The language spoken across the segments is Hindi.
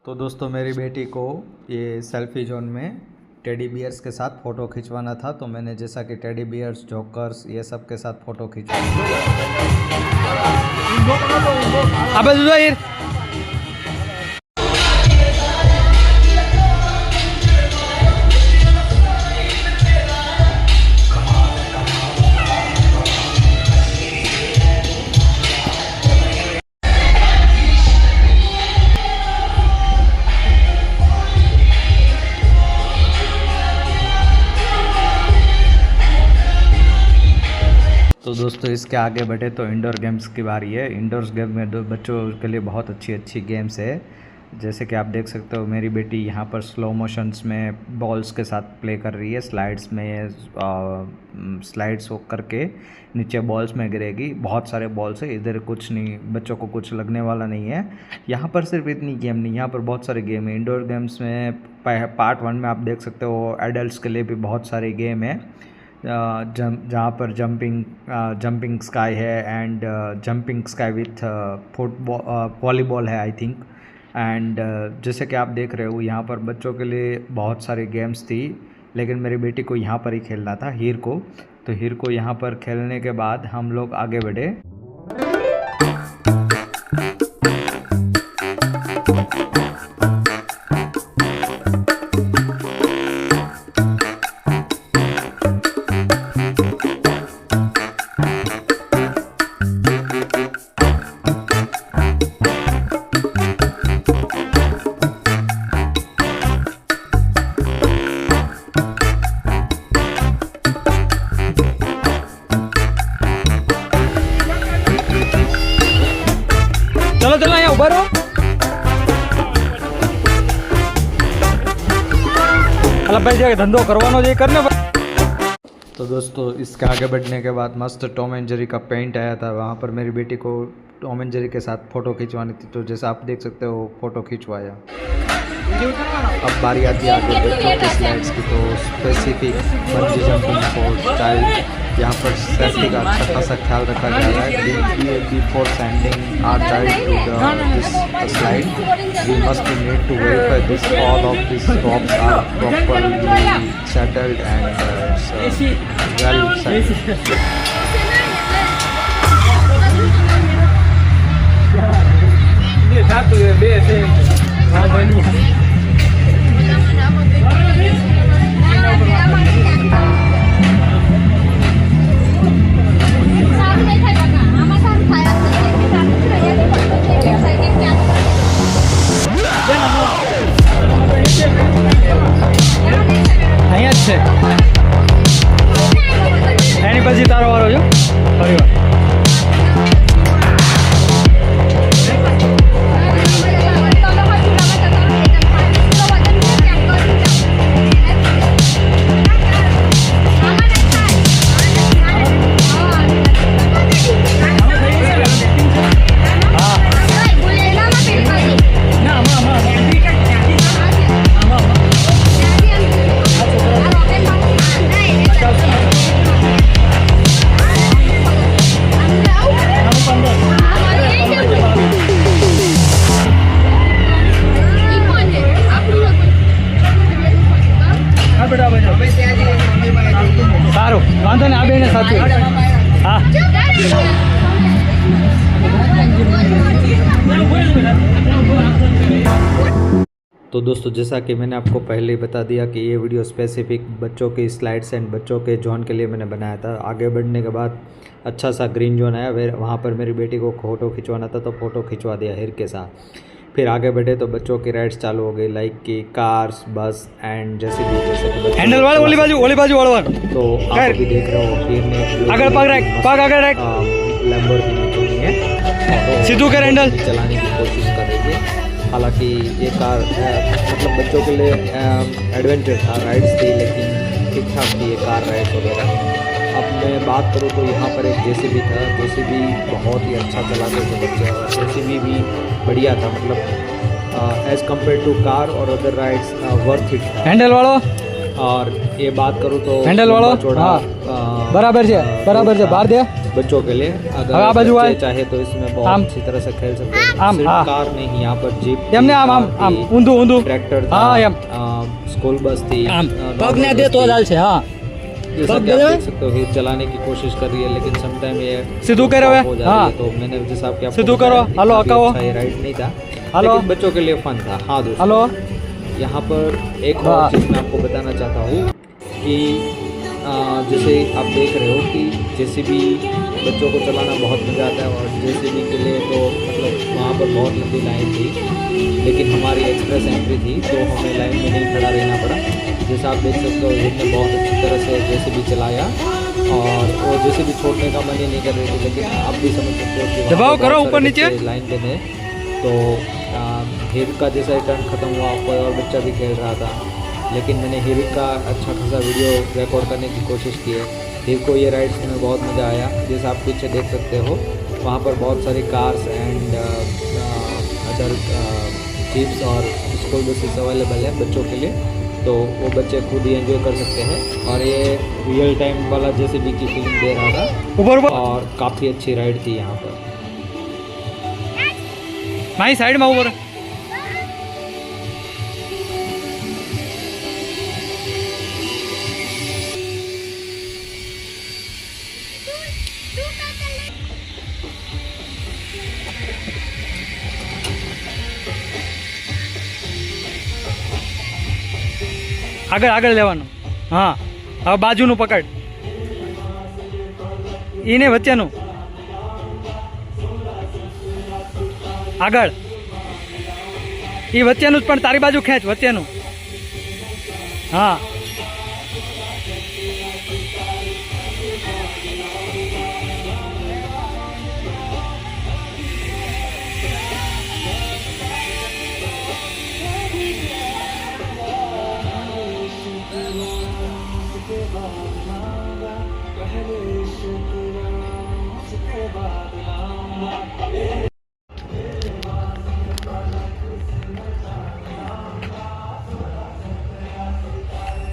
तो दोस्तों मेरी बेटी को ये सेल्फी जोन में टेडी बियर्स के साथ फ़ोटो खिंचवाना था, तो मैंने जैसा कि टेडी बियर्स, जोकर्स ये सब के साथ फ़ोटो खिंचवाई। तो दोस्तों इसके आगे बढ़े तो इंडोर गेम्स की बारी है। इंडोर्स गेम में दो बच्चों के लिए बहुत अच्छी गेम्स है। जैसे कि आप देख सकते हो मेरी बेटी यहाँ पर स्लो मोशंस में बॉल्स के साथ प्ले कर रही है। स्लाइड्स में स्लाइड्स हो करके नीचे बॉल्स में गिरेगी। बहुत सारे बॉल्स है, इधर कुछ नहीं, बच्चों को कुछ लगने वाला नहीं है। यहाँ पर सिर्फ इतनी गेम नहीं, यहाँ पर बहुत सारे गेम है। इंडोर गेम्स में पार्ट 1 में आप देख सकते हो एडल्ट्स के लिए भी बहुत सारे गेम है, जहाँ पर जंपिंग स्काई है and jumping sky with football, volleyball है आई थिंक। एंड जैसे कि आप देख रहे हो यहाँ पर बच्चों के लिए बहुत सारी गेम्स थी, लेकिन मेरी बेटी को यहाँ पर ही खेलना था, हीर को। तो हीर को यहाँ पर खेलने के बाद हम लोग आगे बढ़े। चलो चलो यहाँ उभा रहो। अला भाई जाके धंधो करवानो जे करने। तो दोस्तों इसके आगे बढ़ने के बाद मस्त टॉम एंड जेरी का पेंट आया था, वहाँ पर मेरी बेटी को टॉम एंड जेरी के साथ फ़ोटो खिंचवानी थी। तो जैसा आप देख सकते हो फ़ोटो खिंचवाया। अब बारी आती है आगे बच्चों की स्लाइड्स की। तो specific bungee jumping for child, यहाँ पर सेफ्टी का अच्छा खासा ख्याल रखा जा रहा है। Before sending our child to this slide we must need to verify this all of this ropes are properly settled and well settled. અહીંયા જ છે એની પછી તારો વારો જો ફરી વાર। સારું વાંધો ને આ બેને સાથે હા। तो दोस्तों जैसा कि मैंने आपको पहले ही बता दिया कि ये वीडियो स्पेसिफिक बच्चों के स्लाइड्स एंड बच्चों के जोन के लिए मैंने बनाया था। आगे बढ़ने के बाद अच्छा सा ग्रीन जोन आया, वहाँ पर मेरी बेटी को फ़ोटो खिंचवाना था, तो फ़ोटो खिंचवा दिया हीर के साथ। फिर आगे बढ़े तो बच्चों की राइड्स चालू हो गई, लाइक कि कार्स, बस एंड जैसे हैंडल वाले ओली बाजू वाળવાનું। तो आप अभी देख रहे हो हीर ने આગળ પગ આગળ રાખ लैम्बोर्गिनी चुनी है, सीधू कर हैंडल चलाने की कोशिश कर रही है। हालांकि ये कार मतलब बच्चों के लिए एडवेंचर था, राइड्स थी, लेकिन ठीक ठाक थी ये कार राइड्स वगैरह। अब मैं बात करूँ तो यहाँ पर एक जेसीबी था, जेसीबी बहुत ही अच्छा चलाते थे बच्चे, और जेसीबी भी बढ़िया था, मतलब एज़ कम्पेयर टू कार और other rides worth it. Handle वालों और ये बात करूँ तो हैंडल वाला? चौड़ा हाँ। बराबर से बाहर दे बच्चों के लिए अब आप बाजू अगर आए। बच्चे चाहे तो इसमें बहुत आम। अच्छी तरह से खेल सकते हैं। आम, सिर्फ हाँ। कार नहीं, यहाँ पर जीप એમને આમ આમ આમ ઊંધું ઊંધું ट्रैक्टर था, हाँ એમ स्कूल बस थी, આમ normal પગ ને बस દે तो थी। ચાલશે हाँ जैसा पग कि आप दे देख सकते हो ये चलाने की कोशिश कर रही है, लेकिन समटाइम ये सीधू करो stop है, हो जा रही हाँ। है। तो मैंने जैसा आपके आपको सीधू बताया, करो, हलो, इतना भी हकाओ। अच्छा ये राइड नहीं था, हलो। लेकिन बच्चों के लिए फन था। हाँ दोस्तों, હલો यहाँ पर एक हाँ। और चीज़ मैं आपको बताना चाहता हूँ कि जैसे आप देख रहे हो कि जेसीबी बच्चों को चलाना बहुत मज़ा आता है, और जेसीबी के लिए तो मतलब वहाँ पर बहुत लंबी लाइन थी, लेकिन हमारी एक्सप्रेस एंट्री थी तो हमें लाइन में नहीं खड़ा रहना पड़ा। जैसा आप देख सकते हो जिसने बहुत अच्छी तरह से जेसीबी चलाया, और वो जेसीबी छोड़ने का मन ही नहीं कर रही थी, लेकिन आप भी समझ सकते हो कि वहाँ दबाओ पर करो बहुत ऊपर सारे नीचे। बच्चे लाइन पे थे। तो हिर का जैसा ही टर्न ख़त्म हुआ, कोई और बच्चा भी खेल रहा था, लेकिन मैंने हिर का अच्छा खासा वीडियो रिकॉर्ड करने की कोशिश की है। हिर को ये राइड्स में बहुत मज़ा आया। जैसा आप पीछे देख सकते हो वहाँ पर बहुत सारी कार्स एंड अदर जीप्स और स्कूल बसेस अवेलेबल है बच्चों के लिए, तो वो बच्चे खुद ही एंजॉय कर सकते हैं। और ये रियल टाइम वाला जेसीबी की फीलिंग दे रहा था, ऊपर ऊपर और काफ़ी अच्छी राइड थी यहाँ पर। माई साइड में ऊपर આગળ આગળ લેવાનું હા હવે બાજુનું પકડ ઈને વચ્ચેનું આગળ એ વચ્ચેનું જ પણ તારી બાજુ ખેંચ વચ્ચેનું હા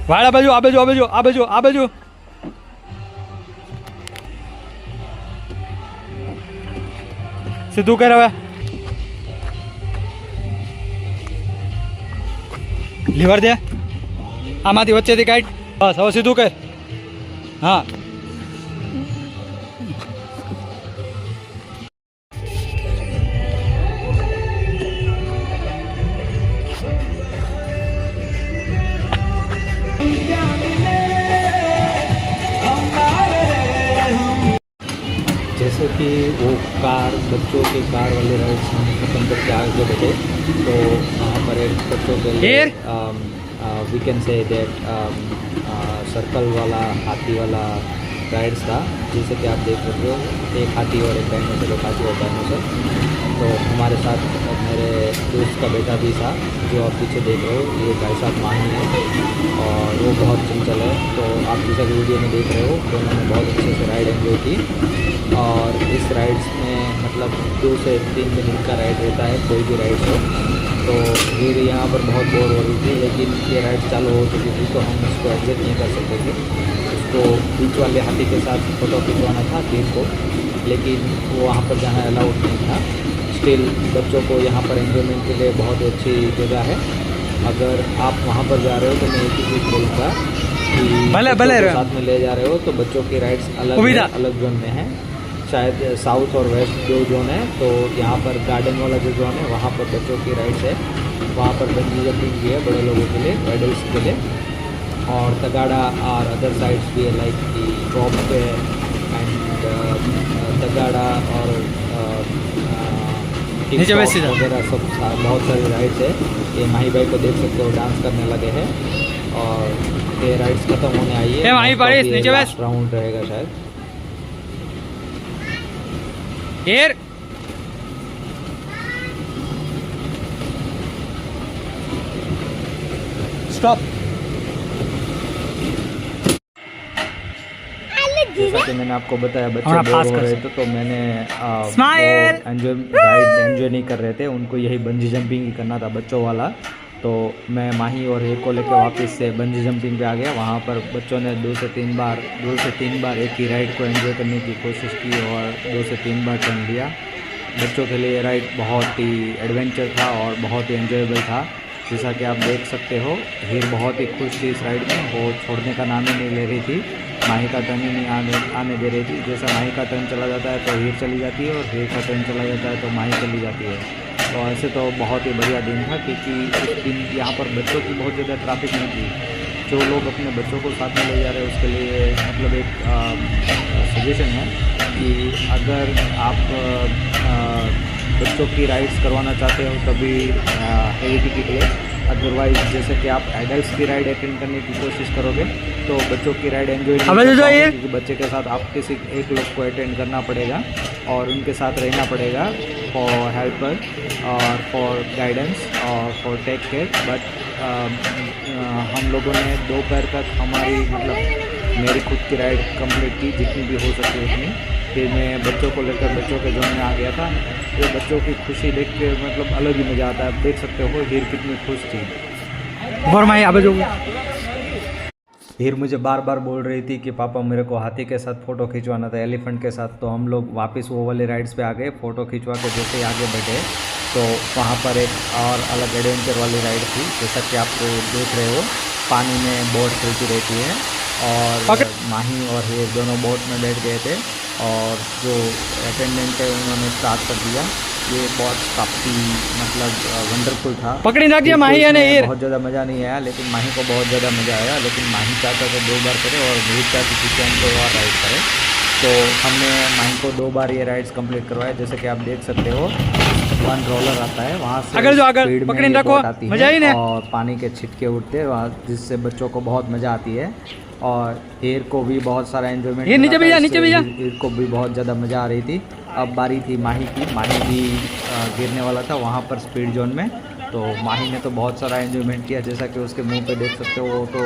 વાળા બાજુ આ બાજુ આ બાજુ આ બાજુ આ બાજુ સીધું કર હવે લીવર દે આમાંથી વચ્ચેથી કાઢ બસ હવે સીધું કર હા जैसे कि वो कार बच्चों के कार वाले राइड्स हम खत्म करके आगे बढ़े, तो वहाँ पर एक बच्चों के लिए Here? We can say that circle वाला हाथी वाला राइड्स था। जैसे कि आप देख सकते हो एक हाथी और एक डायनासोर, एक हाथी और डायनासोर। तो हमारे साथ मेरे दोस्त का बेटा भी था, जो आप पीछे देख रहे हो, ये भाई साहब माही है और वो बहुत चंचल है। तो आप जैसा कि वीडियो में देख रहे हो तो उन्होंने बहुत अच्छे से राइड एंजॉय की। और इस राइड्स में मतलब 2 से 3 मिनट का राइड रहता है, कोई भी राइड हो। तो फिर यहाँ पर बहुत बोर हो रही थी, लेकिन ये राइड चालू हो चुकी थी तो हम उसको एग्जिट नहीं कर सकते थे। उसको बीच वाले हाथी के साथ फ़ोटो खिंचवाना था गेट को, लेकिन वो वहाँ पर जाना अलाउड नहीं था। स्टिल बच्चों को यहाँ पर एंजॉयमेंट के लिए बहुत अच्छी जगह है। अगर आप वहाँ पर जा रहे हो तो मैं एक ही चीज़ बोलूँगा कि भले बच्चों भले को रहो। साथ में ले जा रहे हो तो बच्चों की राइड्स अलग सुविधा। है, अलग जोन में है। शायद साउथ और वेस्ट जो जोन है, तो यहाँ पर गार्डन वाला जो जोन है वहाँ पर बच्चों की राइड्स है। वहाँ पर बंजी जंपिंग भी है बड़े लोगों के लिए, एडल्ट्स के लिए। और तगाड़ा और अदर साइड्स भी है लाइक की ड्रॉप पे एंड तगाड़ा और नीचे टिक बैठ जा। वगैरह सब बहुत सारी राइड्स है। ये माही भाई को देख सकते हो डांस करने लगे हैं, और ये राइड्स खत्म होने आई है। ए, माही भाई, नीचे बैठ। लास्ट राउंड रहेगा शायद। एयर स्टॉप जैसा कि मैंने आपको बताया बच्चे हमारा बोर पास हो कर रहे सकते। थे, तो मैंने Smile! एंजॉय राइड एंजॉय नहीं कर रहे थे, उनको यही बंजी जंपिंग ही करना था बच्चों वाला। तो मैं माही और हेर को लेकर वापस से बंजी जंपिंग पे आ गया। वहाँ पर बच्चों ने 2 से 3 बार एक ही राइड को एंजॉय करने की कोशिश की और 2 से 3 बार टर्न लिया। बच्चों के लिए ये राइड बहुत ही एडवेंचर था और बहुत ही एंजॉयबल था। जैसा कि आप देख सकते हो, हीर बहुत ही खुश थी इस राइड में। वो छोड़ने का नाम ही नहीं ले रही थी, माही का टर्न ही नहीं आने दे रही थी। जैसा माही का टर्न चला जाता है तो हीर चली जाती है और हीर का टर्न चला जाता है तो माही चली जाती है। तो ऐसे तो बहुत ही बढ़िया दिन था, क्योंकि इस दिन यहाँ पर बच्चों की बहुत ज़्यादा ट्रैफिक नहीं थी। जो लोग अपने बच्चों को साथ में ले जा रहे हैं उसके लिए मतलब एक सजेशन है कि अगर आप बच्चों की राइड्स करवाना चाहते हो तभी हेवी टिकट ले। अदरवाइज जैसे कि आप एडल्ट्स की राइड अटेंड करने की कोशिश करोगे तो बच्चों की राइड एंजॉय नहीं कर पाओगे, क्योंकि बच्चे के साथ आप किसी एक लोग को अटेंड करना पड़ेगा और उनके साथ रहना पड़ेगा फॉर हेल्पर और फॉर गाइडेंस और फॉर टेक केयर। बट हम लोगों ने दोपहर तक हमारी मतलब मेरी खुद की राइड कंप्लीट की जितनी भी हो सके उतनी। फिर मैं बच्चों को लेकर बच्चों के जोन में आ गया था। ये बच्चों की खुशी देख के मतलब अलग ही मज़ा आता है। आप देख सकते हो हीर कितनी खुश थी। और मैं अब जो हीर मुझे बार बार बोल रही थी कि पापा मेरे को हाथी के साथ फ़ोटो खिंचवाना था, एलिफेंट के साथ। तो हम लोग वापस वो वाली राइड्स पे आ गए। फ़ोटो खिंचवा के जैसे ही आगे बढ़े तो वहाँ पर एक और अलग एडवेंचर वाली राइड थी। जैसा कि आप देख रहे हो, पानी में बोट चलती रहती है और माही और हीर दोनों बोट में बैठ गए थे और जो अटेंडेंट है उन्होंने स्टार्ट कर दिया। ये बहुत काफ़ी मतलब वंडरफुल था। पकड़ी रख दिया माही ने। बहुत ज़्यादा मज़ा नहीं आया, लेकिन माही को बहुत ज़्यादा मज़ा आया। लेकिन माही चाहता था 2 बार करे और हीर चाहती थी कि हम 2 और राइड करें। तो हमने माही को 2 बार ये राइड्स कंप्लीट करवाए। जैसे कि आप देख सकते हो, 1 रोलर आता है, वहाँ से स्पीड में ये बोट आती है और पानी के छिटके उठते हैं वहाँ, जिससे बच्चों को बहुत मज़ा आती है और हीर को भी बहुत सारा एंजॉयमेंट। नीचे भैया हीर को भी बहुत ज़्यादा मज़ा आ रही थी। अब बारी थी माही की। माही भी गिरने वाला था वहाँ पर स्पीड जोन में, तो माही ने तो बहुत सारा एंजॉयमेंट किया। जैसा कि उसके मुंह पे देख सकते हो, वो तो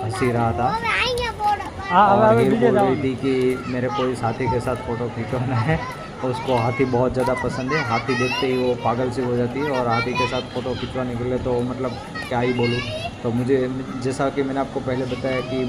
हंसी रहा था और हीर बोल रही थी कि मेरे को इस हाथी के साथ फ़ोटो खिंचवाना है। उसको हाथी बहुत ज़्यादा पसंद है। हाथी देखते ही वो पागल सी हो जाती है और हाथी के साथ फ़ोटो खिंचवाने के लिए तो मतलब क्या ही बोलूँ। तो मुझे जैसा कि मैंने आपको पहले बताया कि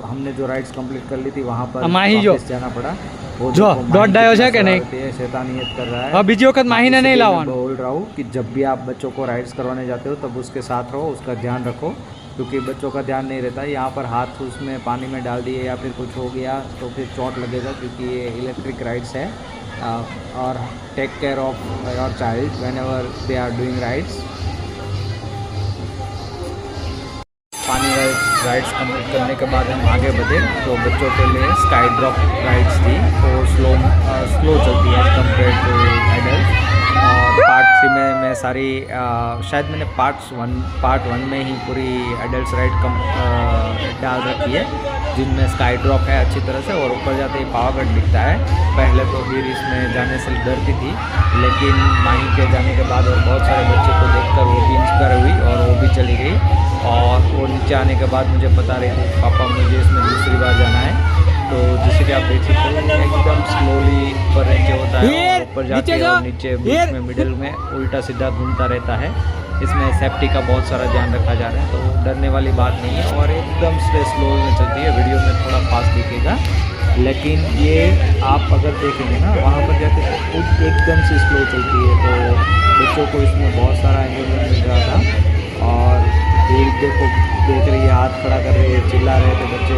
हमने जो राइड्स कंप्लीट कर ली थी वहाँ पर वापस जाना पड़ा। वो जो डॉट डायोस है कि नहीं, शैतानियत कर रहा है। अब बीजी वक्त माही ने नहीं लावा। बोल रहा हूँ कि जब भी आप बच्चों को राइड्स करवाने जाते हो तब उसके साथ रहो, उसका ध्यान रखो, क्योंकि बच्चों का ध्यान नहीं रहता। यहाँ पर हाथ उसमें पानी में डाल दिए या फिर कुछ हो गया तो फिर चोट लगेगा, क्योंकि ये इलेक्ट्रिक राइड्स है। और take care of your child whenever they are doing rides. पानी राइड्स कंप्लीट करने के बाद हम आगे बढ़े तो बच्चों के लिए स्काई ड्रॉप राइड्स थी। वो स्लो चलती है कंपेयर टू एडल्ट। और पार्ट 3 में मैं सारी शायद मैंने पार्ट 1 में ही पूरी एडल्ट्स राइड डाल रखी है, जिनमें स्काई ड्रॉप है अच्छी तरह से और ऊपर जाते ही पावागढ़ दिखता है। पहले तो हीर इसमें जाने से डरती थी, लेकिन माही के जाने के बाद और बहुत सारे बच्चे को देखकर वो भी इंस्पायर हुई और वो भी चली गई। और वो नीचे आने के बाद मुझे बता रही थी पापा मुझे इसमें दूसरी बार जाना है। तो जैसे कि आप देख सकते हो एकदम स्लोली ऊपर नीचे होता है और ऊपर जाके और नीचे बीच में मिडिल में उल्टा सीधा घूमता रहता है। इसमें सेफ्टी का बहुत सारा ध्यान रखा जा रहा है, तो डरने वाली बात नहीं है और एकदम से स्लो में चलती है। वीडियो में थोड़ा फास्ट दिखेगा, लेकिन ये आप अगर देखेंगे ना वहाँ पर जाके एकदम से स्लो चलती है। तो बच्चों को इसमें बहुत सारा एंजॉयमेंट मिल रहा था। और देखो देख रही है, हाथ खड़ा कर रही है, चिल्ला रहे थे बच्चे।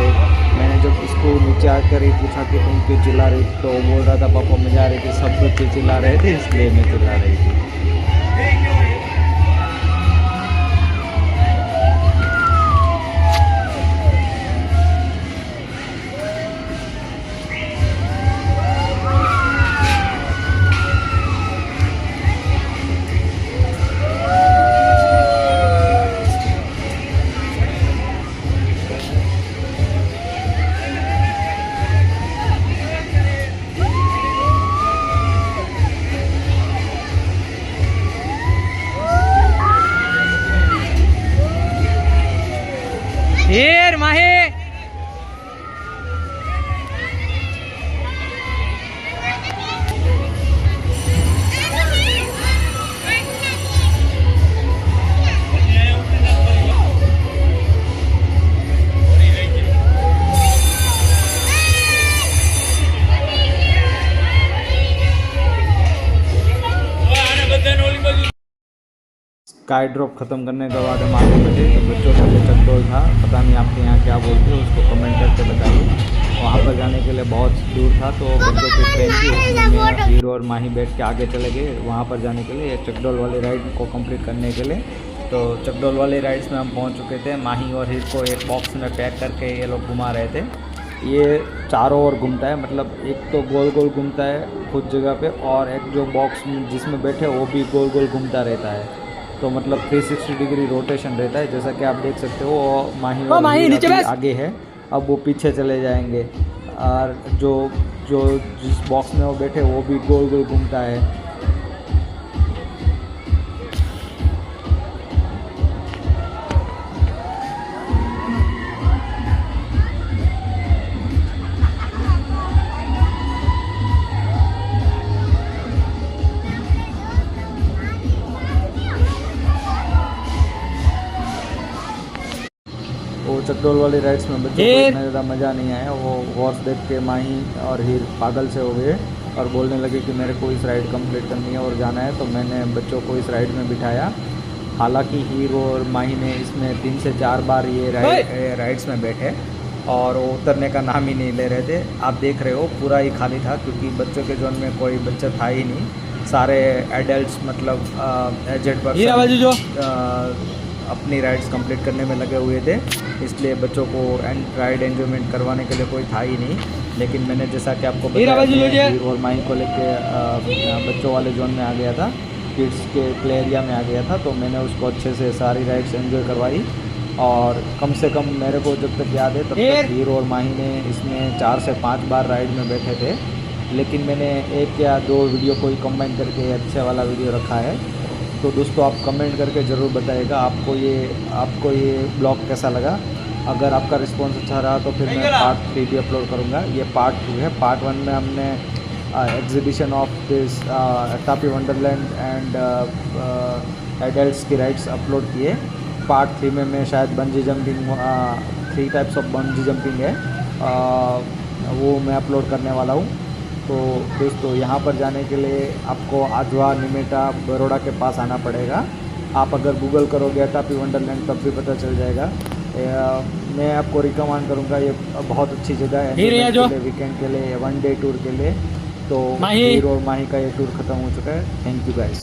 मैंने जब इसको नीचे आकर ही पूछा कि तुम क्यों चिल्ला रही थी, तो बोल रहा था पापा मजा आ रही थी, सब बच्चे चिल्ला रहे थे इसलिए मैं चिल्ला रही थी। स्काई ड्रॉप ख़त्म करने के बाद हम आगे बढ़े तो बच्चों के लिए चकडोल था, पता नहीं आपके यहाँ क्या बोलते हैं उसको कमेंट करके बताइए। वहाँ पर जाने के लिए बहुत दूर था तो बच्चों की ट्रेन थी, उसमें हीरो और माही बैठ के आगे चले गए वहाँ पर जाने के लिए चकडोल वाली राइड को कंप्लीट करने के लिए। तो चकडोल वाली राइड्स में हम पहुँच चुके थे। माही और हीर को एक बॉक्स में पैक करके ये लोग घुमा रहे थे। ये चारों ओर घूमता है, मतलब एक तो गोल गोल घूमता है कुछ जगह पे, और एक जो बॉक्स जिसमें बैठे वो भी गोल गोल घूमता रहता है। तो मतलब 360 डिग्री रोटेशन रहता है, जैसा कि आप देख सकते हो। माही और हीर अभी आगे है, अब वो पीछे चले जाएंगे। और जो जो जिस बॉक्स में वो बैठे वो भी गोल गोल घूमता है। वो चकडोल वाली राइड्स में बच्चों को इतना ज़्यादा मज़ा नहीं आया। वो हॉर्स देख के माही और हीर पागल से हो गए और बोलने लगे कि मेरे को इस राइड कंप्लीट करनी है और जाना है। तो मैंने बच्चों को इस राइड में बिठाया। हालांकि हीर और माही ने इसमें 3 से 4 बार ये राइड्स में बैठे और वो उतरने का नाम ही नहीं ले रहे थे। आप देख रहे हो पूरा ही खाली था, क्योंकि बच्चों के जोन में कोई बच्चा था ही नहीं। सारे एडल्ट्स मतलब एजेड पर्सन अपनी राइड्स कंप्लीट करने में लगे हुए थे, इसलिए बच्चों को राइड एंजॉयमेंट करवाने के लिए कोई था ही नहीं। लेकिन मैंने जैसा कि आपको बताया हीर और माही को लेके बच्चों वाले जोन में आ गया था, किड्स के प्ले एरिया में आ गया था। तो मैंने उसको अच्छे से सारी राइड्स एंजॉय करवाई। और कम से कम मेरे को जब तक याद है तब तक हीर और माही ने इसमें 4 से 5 बार राइड में बैठे थे। लेकिन मैंने 1 या 2 वीडियो को ही कंबाइन करके अच्छे वाला वीडियो रखा है। तो दोस्तों आप कमेंट करके ज़रूर बताइएगा आपको ये ब्लॉग कैसा लगा। अगर आपका रिस्पॉन्स अच्छा रहा तो फिर मैं पार्ट 3 भी अपलोड करूँगा। ये पार्ट 2 है। पार्ट 1 में हमने एग्जीबिशन ऑफ दिस टापी वंडरलैंड एंड एडल्ट्स की राइड्स अपलोड किए। पार्ट 3 में मैं शायद bungee jumping 3 types of bungee jumping है वो मैं अपलोड करने वाला हूँ। तो दोस्तों यहाँ पर जाने के लिए आपको आजवा निमेटा बड़ौदा के पास आना पड़ेगा। आप अगर गूगल करोगे टापी वंडरलैंड तब भी पता चल जाएगा। मैं आपको रिकमेंड करूँगा, ये बहुत अच्छी जगह है वीकेंड के लिए, 1 डे टूर के लिए। तो हीर और माही का ये टूर ख़त्म हो चुका है। Thank you guys.